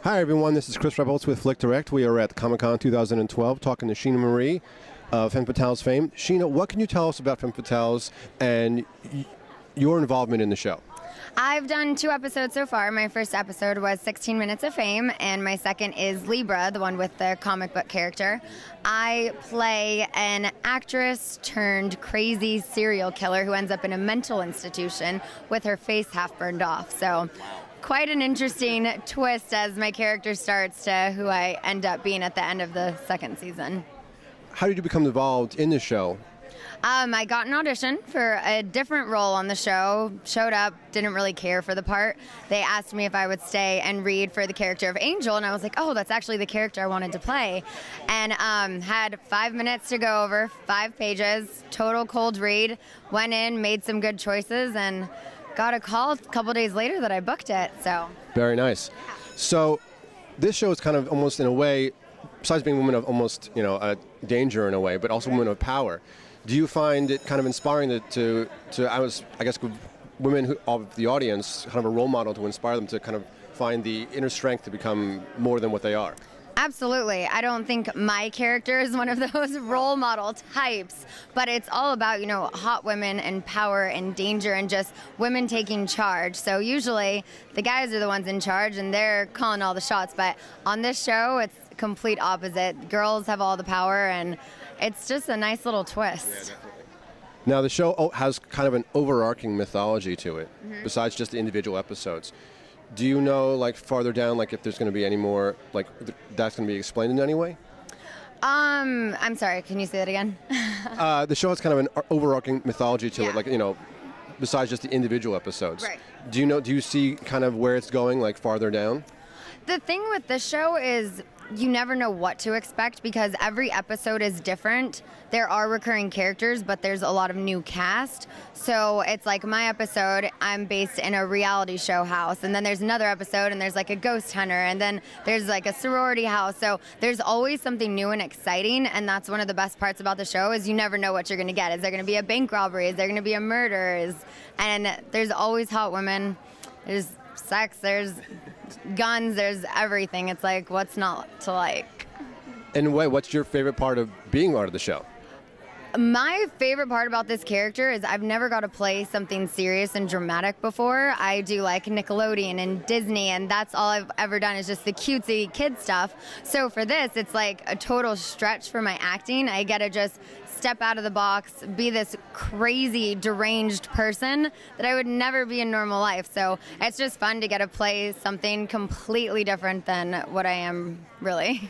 Hi everyone, this is Chris Rebholz with FlickDirect. We are at Comic-Con 2012 talking to Scheana Marie of Femme Fatales fame. Scheana, what can you tell us about Femme Fatales and your involvement in the show? I've done 2 episodes so far. My first episode was 16 Minutes of Fame, and my second is Libra, the one with the comic book character. I play an actress turned crazy serial killer who ends up in a mental institution with her face half burned off. So quite an interesting twist as my character starts to who I end up being at the end of the second season. How did you become involved in the show? I got an audition for a different role on the show, showed up, didn't really care for the part. They asked me if I would stay and read for the character of Angel, and I was like, oh, that's actually the character I wanted to play. And had 5 minutes to go over, 5 pages, total cold read, went in, made some good choices, and got a call a couple days later that I booked it. So Very nice. So this show is kind of almost in a way, besides being women of almost, a danger in a way, but also women of power. Do you find it kind of inspiring to I guess, women of the audience, kind of a role model to inspire them to kind of find the inner strength to become more than what they are? Absolutely. I don't think my character is one of those role model types, but it's all about, hot women and power and danger and just women taking charge. So usually the guys are the ones in charge and they're calling all the shots, but on this show it's complete opposite. Girls have all the power and it's just a nice little twist. Yeah, definitely. Now the show has kind of an overarching mythology to it, besides just the individual episodes. Do you know, like, farther down, like, if there's going to be any more, like, that's going to be explained in any way? I'm sorry, can you say that again? The show has kind of an overarching mythology to Yeah. it, like, besides just the individual episodes. Right. Do you see kind of where it's going, like, farther down? The thing with this show is you never know what to expect because every episode is different. There are recurring characters, but there's a lot of new cast. So it's like my episode, I'm based in a reality show house, and then there's another episode and there's like a ghost hunter, and then there's like a sorority house. So there's always something new and exciting, and that's one of the best parts about the show is you never know what you're going to get. Is there going to be a bank robbery? Is there going to be a murder? And there's always hot women. There's sex, there's guns, there's everything. It's like, what's not to like? And what's your favorite part of being part of the show? My favorite part about this character is I've never got to play something serious and dramatic before. I do like Nickelodeon and Disney, and that's all I've ever done is just the cutesy kid stuff. So for this, it's like a total stretch for my acting. I get to just step out of the box, be this crazy, deranged person that I would never be in normal life. So it's just fun to get to play something completely different than what I am really.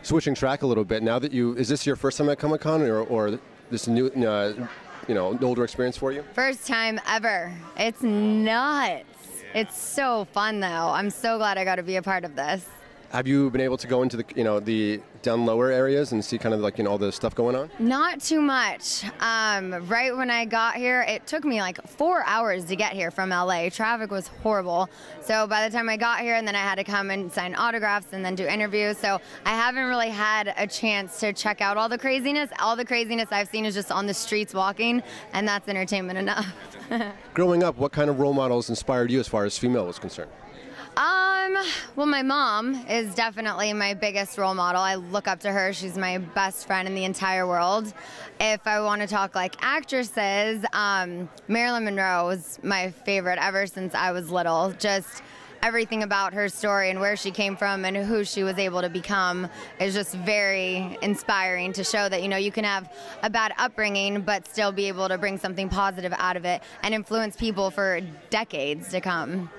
Switching track a little bit, now that is this your first time at Comic-Con or this new, an older experience for you? First time ever. It's nuts. It's so fun though. I'm so glad I got to be a part of this. Have you been able to go into the, the down lower areas and see kind of like, all the stuff going on? Not too much. Right when I got here, it took me like 4 hours to get here from LA. Traffic was horrible. So by the time I got here, and then I had to come and sign autographs and then do interviews. So I haven't really had a chance to check out all the craziness. All the craziness I've seen is just on the streets walking, and that's entertainment enough. Growing up, what kind of role models inspired you as far as female was concerned? Well, my mom is definitely my biggest role model. I look up to her. She's my best friend in the entire world. If I want to talk like actresses, Marilyn Monroe was my favorite ever since I was little. Just everything about her story and where she came from and who she was able to become is just very inspiring to show that, you can have a bad upbringing but still be able to bring something positive out of it and influence people for decades to come.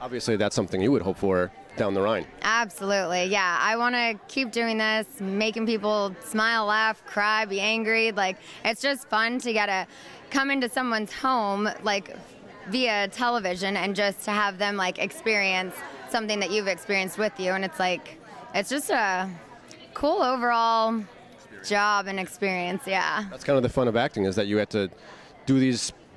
Obviously, that's something you would hope for down the line. Absolutely, yeah. I want to keep doing this, making people smile, laugh, cry, be angry. Like, it's just fun to get to come into someone's home, like, via television and just to have them, like, experience something that you've experienced with you. And it's like, it's just a cool overall job and experience, yeah. That's kind of the fun of acting, is that you had to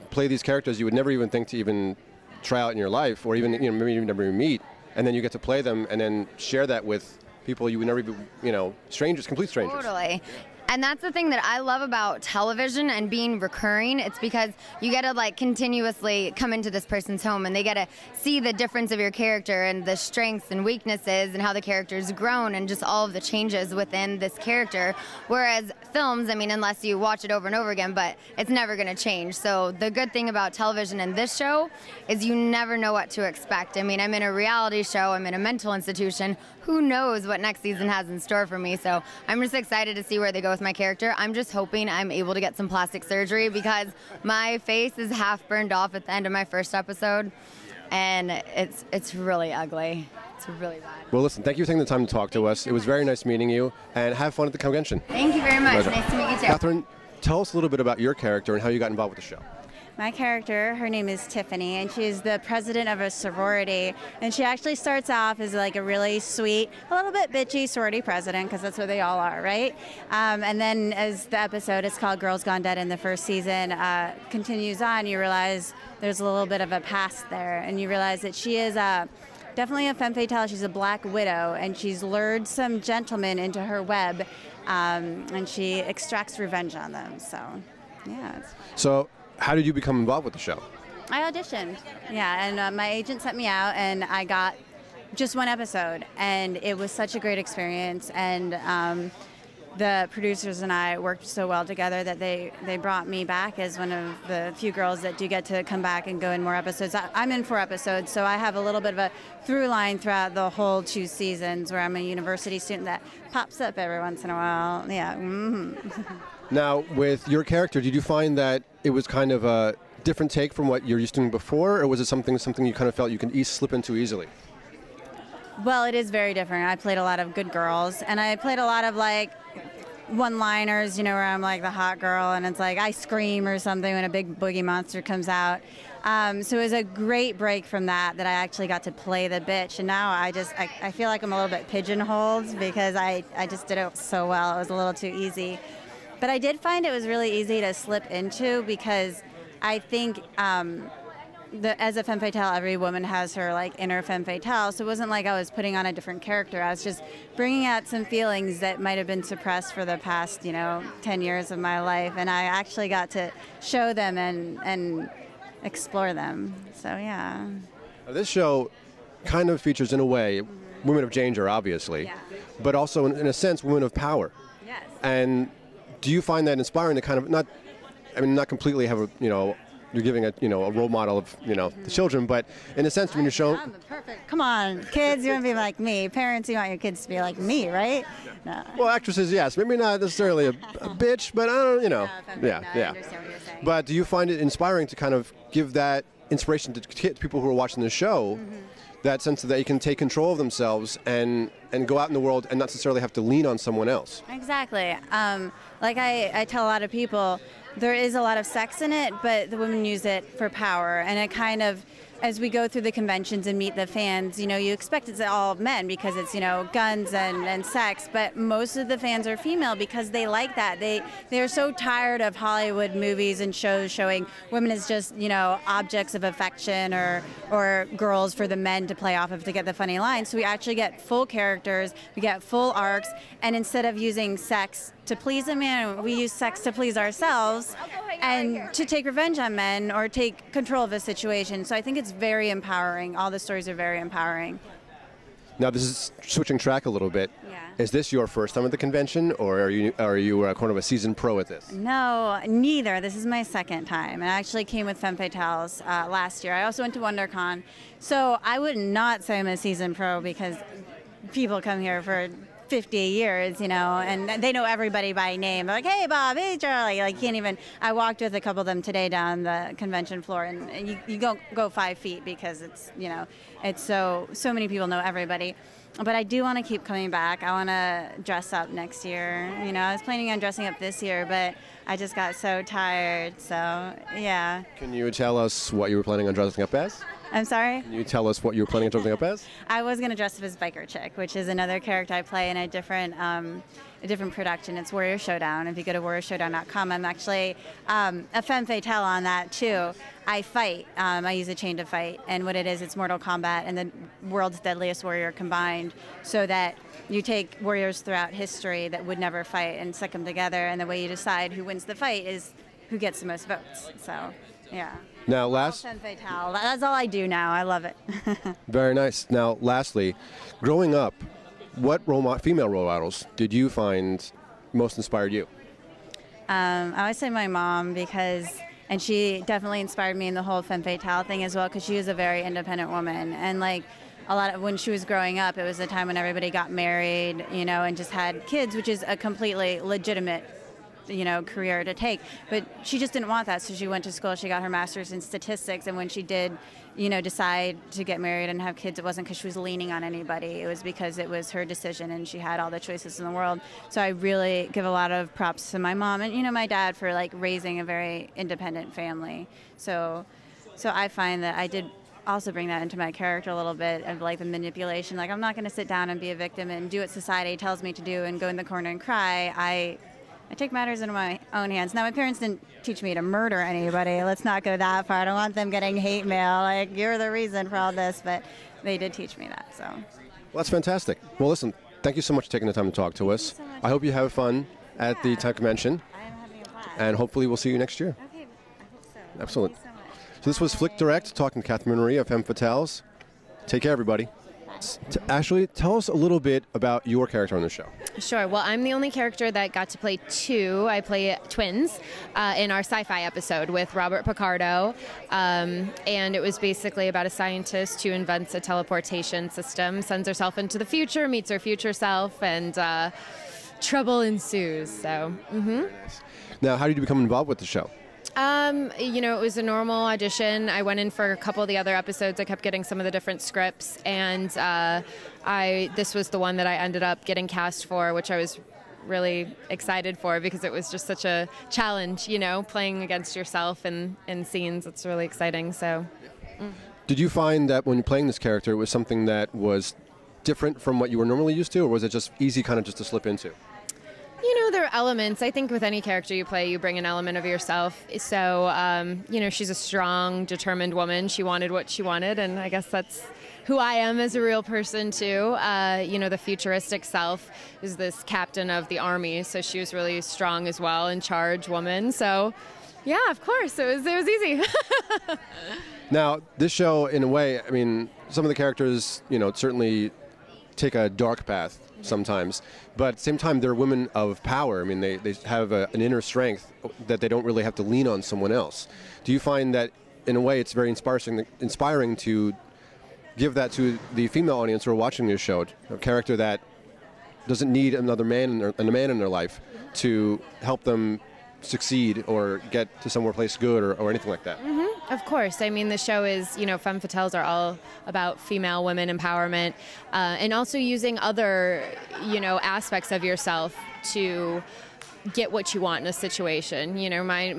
play these characters you would never even think to even try out in your life, or even maybe you never even meet, and then you get to play them and then share that with people you would never be, strangers, complete strangers. Totally. And that's the thing that I love about television and being recurring. It's because you get to like continuously come into this person's home and they get to see the difference of your character and the strengths and weaknesses and how the character's grown and just all of the changes within this character. Whereas films, I mean, unless you watch it over and over again, but it's never going to change. So the good thing about television and this show is you never know what to expect. I mean, I'm in a reality show, I'm in a mental institution. Who knows what next season has in store for me? So I'm just excited to see where they go with my character. I'm just hoping I'm able to get some plastic surgery because my face is half burned off at the end of my first episode, and it's really ugly. It's really bad. Well, listen, thank you for taking the time to talk to us. It was very nice meeting you, and have fun at the convention. Thank you very much. Pleasure. Nice to meet you too. Catherine, tell us a little bit about your character and how you got involved with the show. My character, her name is Tiffany, and she's the president of a sorority. And she actually starts off as like a really sweet, a little bit bitchy sorority president, because that's what they all are, right? And then as the episode, it's called Girls Gone Dead in the first season, continues on, you realize there's a little bit of a past there. And you realize that she is definitely a femme fatale. She's a black widow, and she's lured some gentlemen into her web, and she extracts revenge on them. So, yeah. So, how did you become involved with the show? I auditioned, yeah, and my agent sent me out, and I got just one episode, and it was such a great experience, and the producers and I worked so well together that they brought me back as one of the few girls that do get to come back and go in more episodes. I'm in 4 episodes, so I have a little bit of a through line throughout the whole 2 seasons where I'm a university student that pops up every once in a while. Yeah. Mm-hmm. Now, with your character, did you find that it was kind of a different take from what you're used to doing before, or was it something you kind of felt you can slip into easily? Well, it is very different. I played a lot of good girls, and I played a lot of like one-liners, where I'm like the hot girl, and it's like I scream or something when a big boogie monster comes out. So it was a great break from that I actually got to play the bitch, and now I feel like I'm a little bit pigeonholed because I just did it so well. It was a little too easy. But I did find it was really easy to slip into because I think as a femme fatale, every woman has her like inner femme fatale. So it wasn't like I was putting on a different character. I was just bringing out some feelings that might have been suppressed for the past, 10 years of my life. And I actually got to show them and explore them. So, yeah. This show kind of features, in a way, women of danger, obviously, but also, in a sense, women of power. Yes. And do you find that inspiring to kind of not completely have you're giving a role model of the children, but in a sense when you're showing. I'm perfect. Come on, kids, you want to be like me. Parents, you want your kids to be like me, right? No. Well, actresses, yes, maybe not necessarily a bitch, but I don't, I yeah. understand what you're saying. But do you find it inspiring to kind of give that inspiration to people who are watching the show? That sense that they can take control of themselves and go out in the world and not necessarily have to lean on someone else. Exactly. Like I tell a lot of people, there is a lot of sex in it, but the women use it for power. And it kind of, as we go through the conventions and meet the fans, you expect it's all men because it's, guns and sex. But most of the fans are female because they like that. They're so tired of Hollywood movies and shows showing women as just, objects of affection or girls for the men to play off of to get the funny lines. So we actually get full characters, we get full arcs, and instead of using sex to please a man, we use sex to please ourselves and to take revenge on men or take control of a situation. So I think it's very empowering. All the stories are very empowering. Now, this is switching track a little bit. Yeah. Is this your first time at the convention, or are you kind of a seasoned pro at this? No, neither. This is my second time. I actually came with Femme Fatales last year. I also went to WonderCon. So I would not say I'm a seasoned pro because people come here for 50 years, and they know everybody by name. They're like, hey, Bob, hey, Charlie. Like, can't even. I walked with a couple of them today down the convention floor, and you go 5 feet because it's, it's so many people know everybody. But I do want to keep coming back. I want to dress up next year. I was planning on dressing up this year, but I just got so tired. So, yeah. Can you tell us what you were planning on dressing up as? I'm sorry? Can you tell us what you were planning on dressing up as? I was going to dress up as Biker Chick, which is another character I play in a different production. It's Warrior Showdown. If you go to warriorshowdown.com, I'm actually a femme fatale on that too. I fight. I use a chain to fight, and what it is, it's Mortal Kombat and the world's deadliest warrior combined, so that you take warriors throughout history that would never fight and stick them together, and the way you decide who wins the fight is who gets the most votes. So, yeah. Now, Femme fatale. That's all I do now. I love it. Very nice. Now, lastly, growing up, what female role models did you find most inspired you? I always say my mom and she definitely inspired me in the whole femme fatale thing as well, because she was a very independent woman. And like when she was growing up, it was a time when everybody got married, and just had kids, which is a completely legitimate career to take, but she just didn't want that, so she went to school. She got her master's in statistics, and when she did decide to get married and have kids, it wasn't because she was leaning on anybody. It was because it was her decision, and she had all the choices in the world. So I really give a lot of props to my mom and my dad for like raising a very independent family. So I find that I did also bring that into my character a little bit of like the manipulation. Like, I'm not going to sit down and be a victim and do what society tells me to do and go in the corner and cry. I take matters into my own hands. Now, my parents didn't teach me to murder anybody. Let's not go that far. I don't want them getting hate mail, like, you're the reason for all this, but they did teach me that, so. Well, that's fantastic. Well, listen, thank you so much for taking the time to talk to us. So I hope you have fun at the Time Convention. I am having a blast. And hopefully we'll see you next year. Okay, I hope so. Excellent. Thank you so much. So this was FlickDirect talking to Catherine Marie of Femme Fatales. Take care, everybody. Ashley, tell us a little bit about your character on the show. Sure. Well, I'm the only character that got to play two. I play twins in our sci-fi episode with Robert Picardo. And it was basically about a scientist who invents a teleportation system, sends herself into the future, meets her future self, and trouble ensues. So, Now, how did you become involved with the show? It was a normal audition. I went in for a couple of the other episodes. I kept getting some of the different scripts, and this was the one that I ended up getting cast for, which I was really excited for because it was just such a challenge, playing against yourself in scenes. It's really exciting. So, Did you find that when you're playing this character, it was something that was different from what you were normally used to, or was it just easy kind of just to slip into? There are elements. I think with any character you play, you bring an element of yourself. So, she's a strong, determined woman. She wanted what she wanted, and I guess that's who I am as a real person, too. The futuristic self is this captain of the army, so she was really strong as well, in charge woman. So, yeah, of course, it was easy. Now, this show, in a way, I mean, some of the characters, certainly take a dark path sometimes, but at the same time, they're women of power. I mean, they have an inner strength that they don't really have to lean on someone else. Do you find that, in a way, it's very inspiring to give that to the female audience who are watching this show, a character that doesn't need another man and a man in their life to help them succeed or get to somewhere place good or anything like that? Of course. I mean, the show is, Femme Fatales are all about female women empowerment and also using other, aspects of yourself to get what you want in a situation.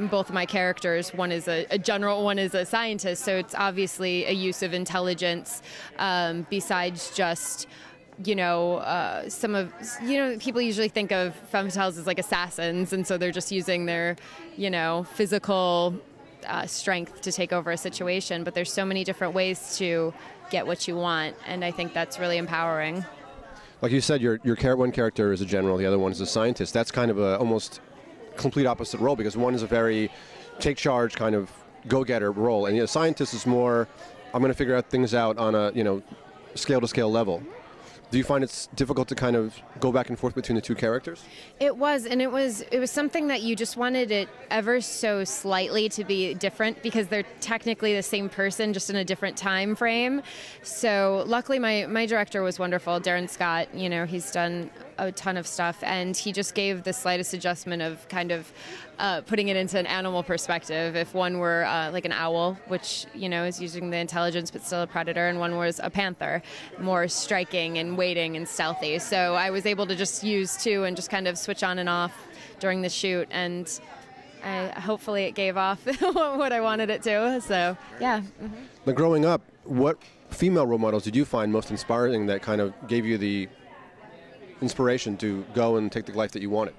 Both of my characters, one is a general, one is a scientist, so it's obviously a use of intelligence besides just some of, people usually think of femme fatales as like assassins, and so they're just using their, physical strength to take over a situation. But there's so many different ways to get what you want, and I think that's really empowering. Like you said, your one character is a general, the other one is a scientist. That's kind of a almost complete opposite role, because one is a very take charge kind of go-getter role, and a scientist is more, I'm going to figure things out on a scale-to-scale level. Do you find it's difficult to kind of go back and forth between the two characters? It was, and it was something that you just wanted it ever so slightly to be different, because they're technically the same person, just in a different time frame. So luckily my director was wonderful, Darren Scott. He's done a ton of stuff, and he just gave the slightest adjustment of kind of putting it into an animal perspective. If one were like an owl, which is using the intelligence but still a predator, and one was a panther, more striking and waiting and stealthy. So I was able to just use two and just kind of switch on and off during the shoot, and hopefully it gave off what I wanted it to. So yeah. Now, growing up, what female role models did you find most inspiring that kind of gave you the inspiration to go and take the life that you wanted?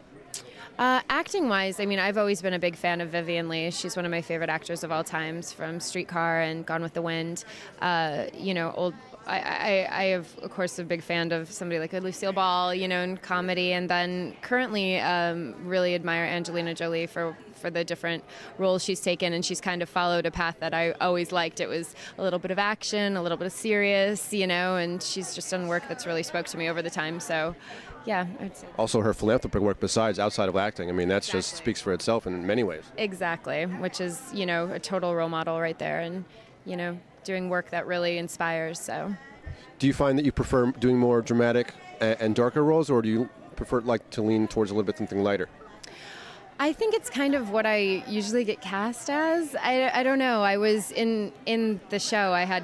Acting-wise, I mean, I've always been a big fan of Vivien Leigh. She's one of my favorite actors of all times, from Streetcar and Gone with the Wind. You know, I have, of course, a big fan of somebody like Lucille Ball, you know, in comedy, and then currently really admire Angelina Jolie for the different roles she's taken, and she's kind of followed a path that I always liked. It was a little bit of action, a little bit of serious, you know, and she's just done work that's really spoke to me over the time. So, yeah, I'd say. Also, her philanthropic work besides outside of acting, I mean, that's just speaks for itself in many ways. Exactly, which is, you know, a total role model right there, and, you know, doing work that really inspires. So, do you find that you prefer doing more dramatic and darker roles, or do you prefer like to lean towards a little bit something lighter? I think it's kind of what I usually get cast as. I don't know. I was in the show, I had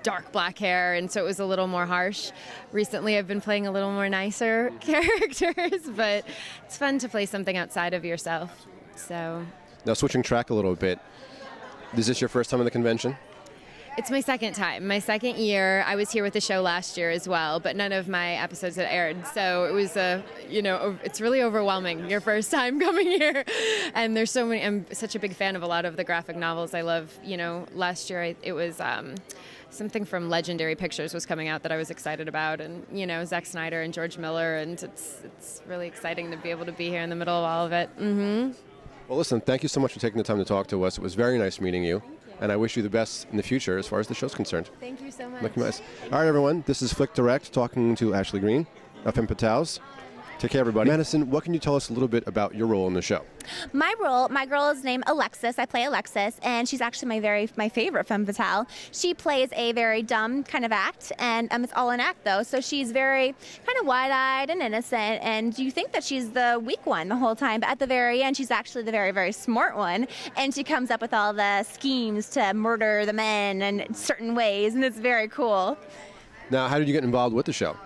dark black hair, and so it was a little more harsh. Recently I've been playing a little more nicer characters, but it's fun to play something outside of yourself. So now, switching track a little bit, is this your first time at the convention? It's my second time, my second year. I was here with the show last year as well, but none of my episodes had aired. So it was you know, it's really overwhelming your first time coming here. And there's so many, I'm such a big fan of a lot of the graphic novels I love. You know, last year it was something from Legendary Pictures was coming out that I was excited about, and, you know, Zack Snyder and George Miller, and it's really exciting to be able to be here in the middle of all of it. Well, listen, thank you so much for taking the time to talk to us. It was very nice meeting you. And I wish you the best in the future as far as the show's concerned. Thank you so much. All right, everyone. This is FlickDirect talking to Ashley Green of Femme Fatales. Take care, everybody. Madison, what can you tell us a little bit about your role in the show? My girl is named Alexis. I play Alexis, and she's actually my favorite femme fatale. She plays a very dumb kind of act, and it's all an act, though. So she's very kind of wide-eyed and innocent, and you think that she's the weak one the whole time, but at the very end, she's actually the very, very smart one, and she comes up with all the schemes to murder the men in certain ways, and it's very cool. Now, how did you get involved with the show?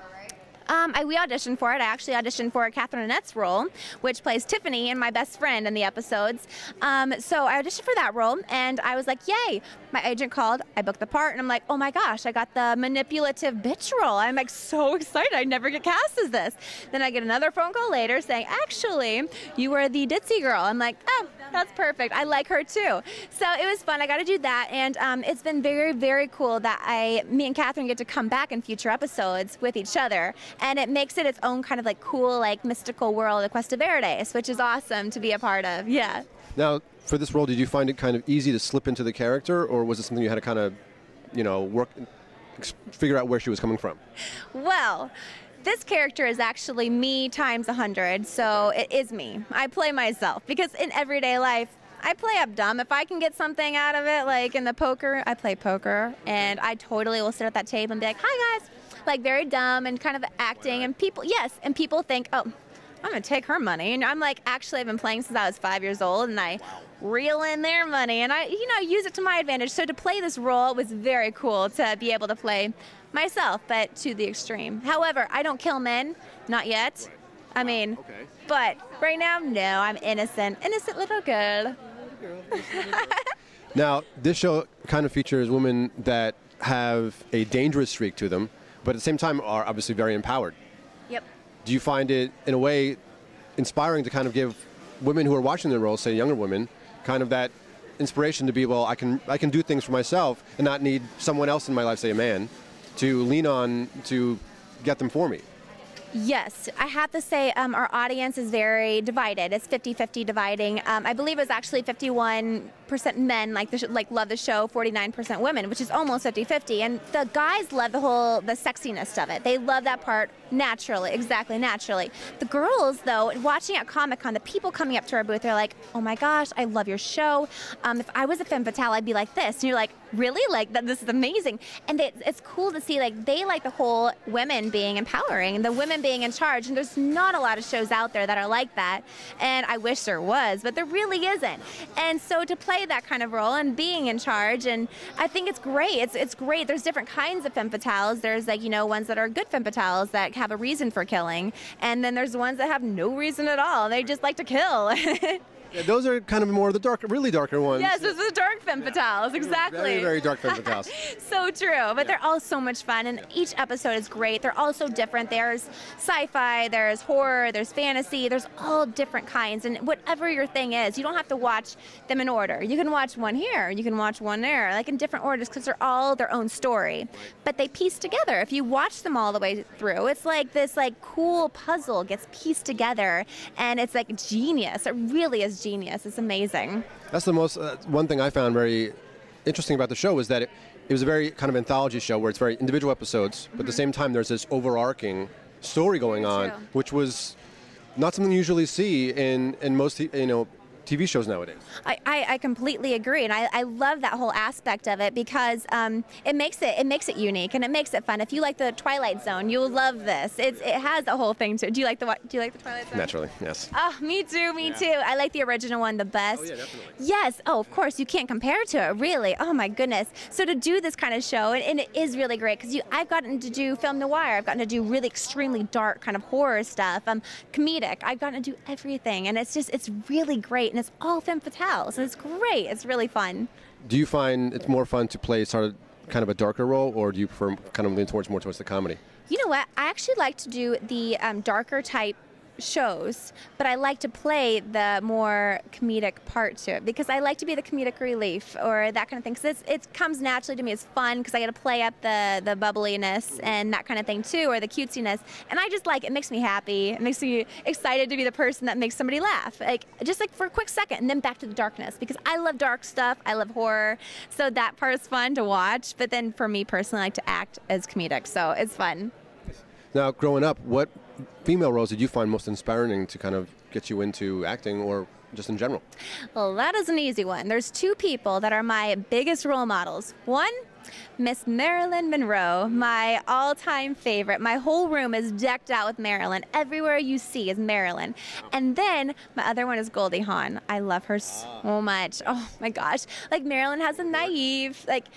We auditioned for it. I actually auditioned for Catherine Annette's role, which plays Tiffany and my best friend in the episodes. So I auditioned for that role, and I was like, yay. My agent called, I booked the part, and I'm like, oh my gosh, I got the manipulative bitch role. I'm like so excited. I never get cast as this. Then I get another phone call later saying, actually, you were the ditzy girl. I'm like, oh, that's perfect. I like her too. So it was fun. I got to do that, and it's been very, very cool that me and Catherine get to come back in future episodes with each other, and it makes it its own kind of like cool, like mystical world of Cuesta Verdes, which is awesome to be a part of. Yeah. Now, for this role, did you find it kind of easy to slip into the character, or was it something you had to kind of, you know, figure out where she was coming from? Well, this character is actually me times 100, so it is me. I play myself, because in everyday life, I play up dumb. If I can get something out of it, like in the poker, I play poker, and I totally will sit at that table and be like, hi guys, like very dumb and kind of acting, and people think, oh, I'm gonna take her money, and I'm like, actually, I've been playing since I was 5 years old, and I reel in their money, and I, you know, use it to my advantage. So to play this role was very cool to be able to play myself, but to the extreme. However, I don't kill men, not yet. I mean, but right now, no, I'm innocent little girl. Now, this show kind of features women that have a dangerous streak to them, but at the same time are obviously very empowered. Yep. Do you find it, in a way, inspiring to kind of give women who are watching their roles, say younger women, kind of that inspiration to be, well, I can do things for myself and not need someone else in my life, say a man, to lean on to get them for me? Yes, I have to say our audience is very divided. It's 50-50 dividing. I believe it's actually 51% men love the show, 49% women, which is almost 50-50. And the guys love the sexiness of it. They love that part naturally, exactly naturally. The girls, though, watching at Comic-Con, the people coming up to our booth, they're like, oh my gosh, I love your show. If I was a femme fatale, I'd be like this. And you're like, really? Like, this is amazing. And it's cool to see, like, they like the whole women being empowering and the women being in charge. And there's not a lot of shows out there that are like that. And I wish there was, but there really isn't. And so to play that kind of role and being in charge, and I think it's great. It's great. There's different kinds of femme fatales. There's, like, you know, ones that are good femme fatales that have a reason for killing. And then there's ones that have no reason at all. They just like to kill. Yeah, those are kind of more the darker, really darker ones. Yes, it's the dark femme fatales, exactly. Very, very dark femme fatales. So true, but they're all so much fun, and each episode is great. They're all so different. There's sci-fi, there's horror, there's fantasy, there's all different kinds, and whatever your thing is, you don't have to watch them in order. You can watch one here, you can watch one there, like in different orders, because they're all their own story. But they piece together. If you watch them all the way through, it's like this like cool puzzle gets pieced together, and it's like genius. It really is genius. It's amazing. That's the most, one thing I found very interesting about the show was that it was a very kind of anthology show where it's very individual episodes, but at the same time there's this overarching story going on, which was not something you usually see in most, TV shows nowadays. I completely agree, and I love that whole aspect of it because it makes it unique and it makes it fun. If you like the Twilight Zone, you'll love this. It has a whole thing to it. Do you like the Twilight Zone? Naturally, yes. Oh, me too. I like the original one the best. Oh yeah, definitely. Yes. Oh, of course. You can't compare to it, really. Oh my goodness. So to do this kind of show, and it is really great because I've gotten to do film noir. I've gotten to do really extremely dark kind of horror stuff, comedic. I've gotten to do everything, and it's really great. And it's all femme fatales, and it's great. It's really fun. Do you find it's more fun to play sort of kind of a darker role, or do you prefer kind of lean more towards the comedy? You know what? I actually like to do the darker type shows, but I like to play the more comedic part to it because I like to be the comedic relief or that kind of thing. Because it comes naturally to me. It's fun because I get to play up the bubbliness and that kind of thing too, or the cutesiness. And I just like it. Makes me happy. It makes me excited to be the person that makes somebody laugh, just for a quick second, and then back to the darkness because I love dark stuff. I love horror, so that part is fun to watch. But then for me personally, I like to act as comedic, so it's fun. Now, growing up, what female roles did you find most inspiring to kind of get you into acting or just in general? Well, that is an easy one. There's two people that are my biggest role models. One, Miss Marilyn Monroe, my all-time favorite. My whole room is decked out with Marilyn. Everywhere you see is Marilyn. And then my other one is Goldie Hawn. I love her so much. Oh my gosh. Like Marilyn has a naive, that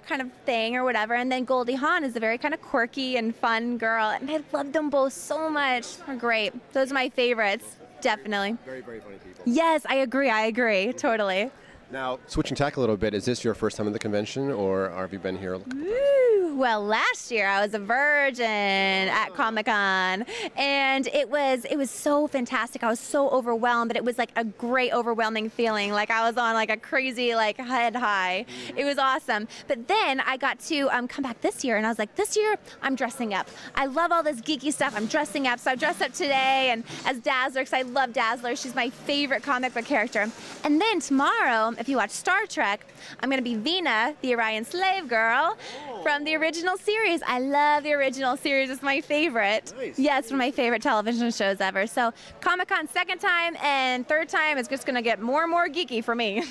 kind of thing or whatever. And then Goldie Hawn is a very kind of quirky and fun girl. And I love them both so much. They're great. Those are my favorites. Definitely. Very, very funny people. Yes, I agree. Totally. Now, switching tack a little bit, is this your first time at the convention, or have you been here? Well, last year I was a virgin at Comic-Con, and it was so fantastic. I was so overwhelmed, but it was like a great overwhelming feeling. Like I was on like a crazy head high. It was awesome. But then I got to come back this year, and I was like, this year I'm dressing up. I love all this geeky stuff. I'm dressing up, so I dressed up today and as Dazzler because I love Dazzler. She's my favorite comic book character. And then tomorrow, if you watch Star Trek, I'm going to be Vina, the Orion slave girl from the original series. I love the original series. It's my favorite. Nice. Yes, one of my favorite television shows ever. So Comic-Con second time, and third time is just going to get more and more geeky for me.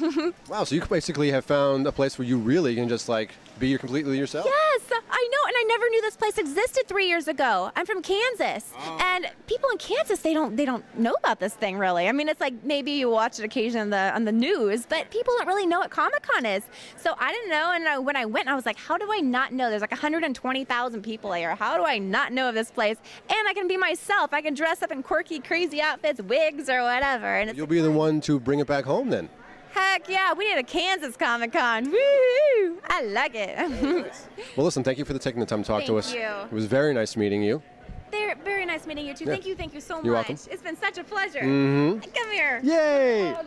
Wow, so you basically have found a place where you really can just be completely yourself. Yes, I know, and I never knew this place existed 3 years ago. I'm from Kansas, and people in Kansas, they don't know about this thing really. I mean, it's like maybe you watch it occasionally on the news, but people don't really know what Comic-Con is. So I didn't know, and when I went, I was like, how do I not know? There's like 120,000 people here. How do I not know of this place? And I can be myself. I can dress up in quirky, crazy outfits, wigs, or whatever. And You'll be the one to bring it back home then. Heck yeah, we need a Kansas Comic-Con. Woo! I like it. Well, listen, thank you for taking the time to talk to us. Thank you. It was very nice meeting you. Very nice meeting you too. Yeah. Thank you so much. You're welcome. It's been such a pleasure. Mm-hmm. Come here. Yay! Oh,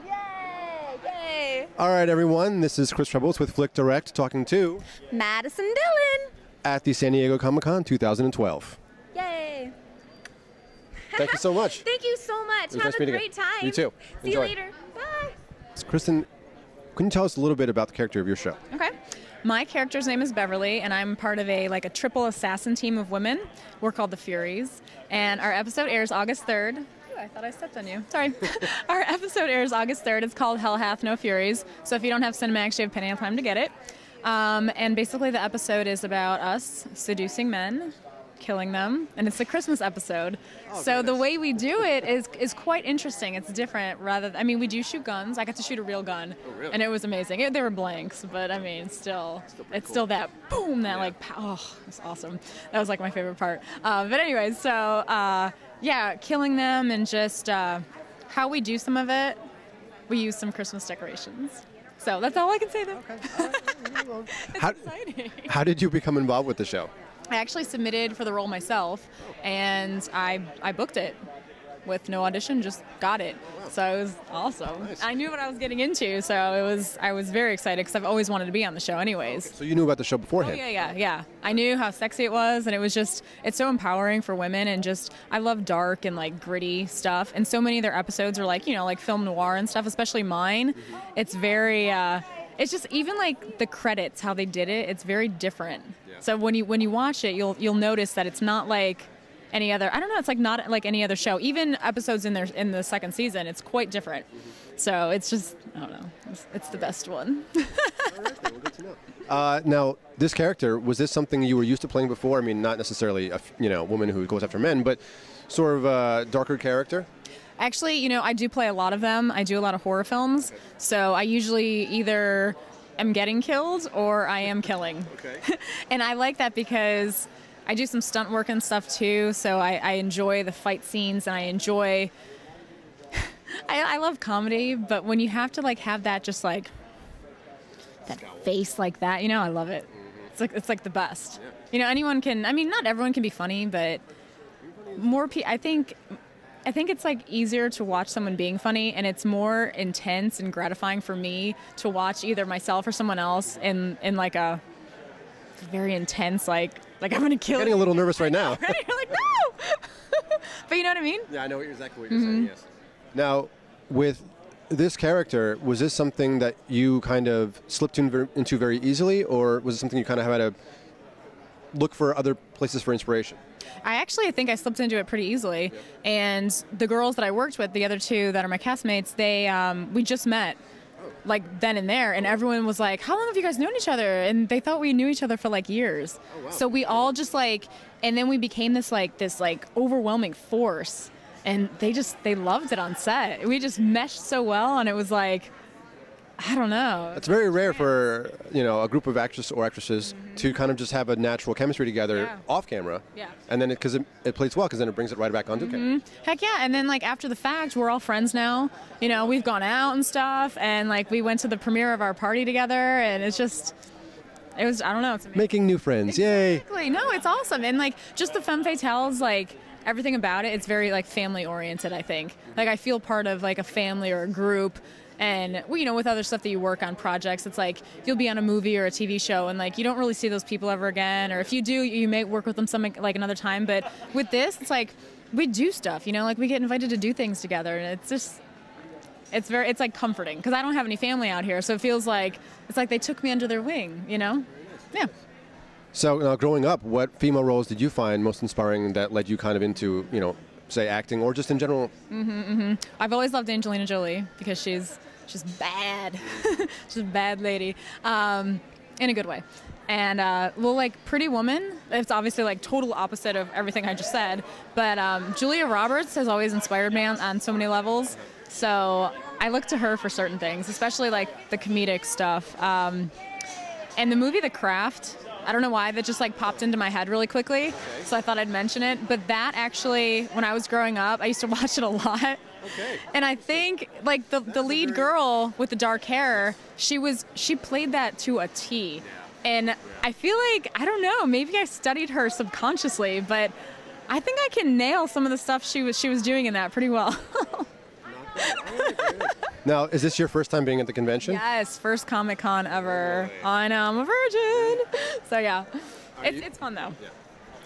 yay! All right, everyone. This is Chris Rebholz with FlickDirect talking to Madison Dylan. at the San Diego Comic-Con 2012. Yay! Thank you so much. Thank you so much. It was Have nice a meeting great you. time. You too. See Enjoy. you later. Bye. Kristen, can you tell us a little bit about the character of your show? Okay. My character's name is Beverly, and I'm part of a triple assassin team of women. We're called the Furies, and our episode airs August 3rd. Ooh, I thought I stepped on you. Sorry. Our episode airs August 3rd. It's called Hell Hath No Furies. So if you don't have Cinemax, you have plenty of time to get it. And basically the episode is about us seducing men, killing them, and it's a Christmas episode. So the way we do it is quite interesting. It's different we do shoot guns. I got to shoot a real gun, and it was amazing. They were blanks, but I mean, it's still that boom, that it's awesome. That was my favorite part. But anyway, so killing them and just how we do some of it we used some Christmas decorations. So that's all I can say, though. Okay. It's exciting. How did you become involved with the show? I actually submitted for the role myself, and I booked it with no audition, just got it. So it was awesome. Nice. I knew what I was getting into, so I was very excited because I've always wanted to be on the show anyways. Okay. So you knew about the show beforehand? Oh, yeah. I knew how sexy it was, and it was just, it's so empowering for women, and just, I love dark and like gritty stuff, and so many of their episodes are like, you know, like film noir and stuff, especially mine. It's very, it's just, even like the credits, how they did it, it's very different. Yeah. So when you watch it, you'll notice that it's not like any other, I don't know, it's like not like any other show. Even episodes in the second season, it's quite different. So it's just, I don't know, it's the best one. All right, well, good to know. Now, this character, was this something you were used to playing before? I mean, not necessarily a woman who goes after men, but sort of a darker character? Actually, you know, I do play a lot of them. I do a lot of horror films. Okay. So I usually either am getting killed or I am killing. Okay. And I like that because I do some stunt work and stuff too, so I enjoy the fight scenes, and I enjoy, I love comedy, but when you have to like have that just like, that face like that, you know, I love it. It's like the best. Yeah. You know, anyone can, I mean, not everyone can be funny, but more I think it's like easier to watch someone being funny, and it's more intense and gratifying for me to watch either myself or someone else in like a very intense, like I'm gonna kill you. I'm getting a little nervous right now. Right? You're like, no! But you know what I mean? Yeah, I know exactly what you're saying, yes. Now, with this character, was this something that you kind of slipped into very easily, or was it something you kind of had to look for other places for inspiration? I think I slipped into it pretty easily. Yep. And the girls that I worked with, the other two that are my castmates, we just met. Like then and there, and everyone was like, how long have you guys known each other? And they thought we knew each other for like years. Oh, wow. So we all just like, and then we became this overwhelming force, and they loved it on set. We just meshed so well, and it was like, I don't know. It's very rare for, a group of actors or actresses to kind of just have a natural chemistry together off camera. Yeah. And then because it plays well, because then it brings it right back onto camera. Heck yeah. And then like after the fact, we're all friends now. You know, we've gone out and stuff, and like we went to the premiere of our party together, and it was, I don't know. It's amazing. Making new friends. Exactly. Yay. No, it's awesome. And like just the Femme Fatales, like everything about it, it's very like family oriented, I think. Like I feel part of like a family or a group. And, with other stuff that you work on projects, it's like you'll be on a movie or a TV show, and like you don't really see those people ever again. Or if you do, you may work with them like another time. But with this, it's like we do stuff, like we get invited to do things together. And it's just, it's like comforting because I don't have any family out here. So it feels like, it's like they took me under their wing, Yeah. So growing up, what female roles did you find most inspiring that led you kind of into, say acting or just in general? I've always loved Angelina Jolie because she's bad. She's a bad lady, in a good way. And like Pretty Woman, it's obviously like total opposite of everything I just said. But Julia Roberts has always inspired me on so many levels. So I look to her for certain things, especially like the comedic stuff. And the movie The Craft, I don't know why, that just like popped into my head really quickly. Okay. So I thought I'd mention it. But that actually, when I was growing up, I used to watch it a lot. Okay. And I think like the lead girl with the dark hair, she played that to a T. And I feel like, I don't know, maybe I studied her subconsciously, but I think I can nail some of the stuff she was doing in that pretty well. Now, is this your first time being at the convention? Yes, first Comic-Con ever. I know, I'm a virgin. So yeah, it's fun though. Yeah.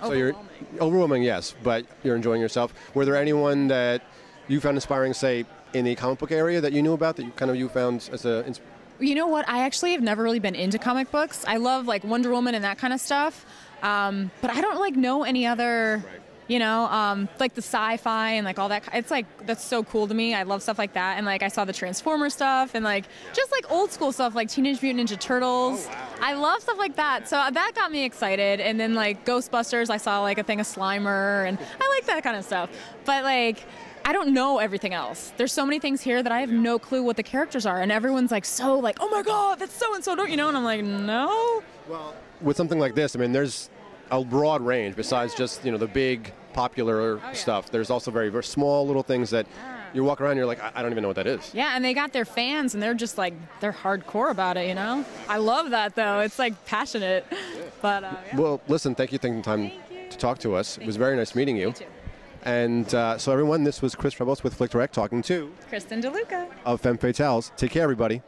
So you're overwhelming, yes, but you're enjoying yourself. Were there anyone that you found inspiring, say, in the comic book area that you knew about, that you found as a... You know what? I actually have never really been into comic books. I love like Wonder Woman and that kind of stuff, but I don't like know any other... Right. Like the sci-fi and like all that. It's like, that's so cool to me. I love stuff like that. And like I saw the Transformer stuff and like just like old school stuff like Teenage Mutant Ninja Turtles. Oh, wow. I love stuff like that. So that got me excited. And then like Ghostbusters, I saw like a thing of Slimer, and I like that kind of stuff. But like, I don't know everything else. There's so many things here that I have no clue what the characters are. And everyone's like, so like, oh my God, that's so-and-so, don't you know? And I'm like, no. Well, with something like this, I mean, there's a broad range besides just, the big popular stuff. There's also very, very small little things that You walk around, you're like, I don't even know what that is. Yeah, and they got their fans, and they're just like, they're hardcore about it, you know? I love that, though. It's like passionate. Yeah. But, yeah. Well, listen, thank you for taking the time to talk to us. It was very nice meeting you. Me too. And so everyone, this was Chris Rebholz with FlickDirect talking to Kristen DeLuca of Femme Fatales. Take care, everybody.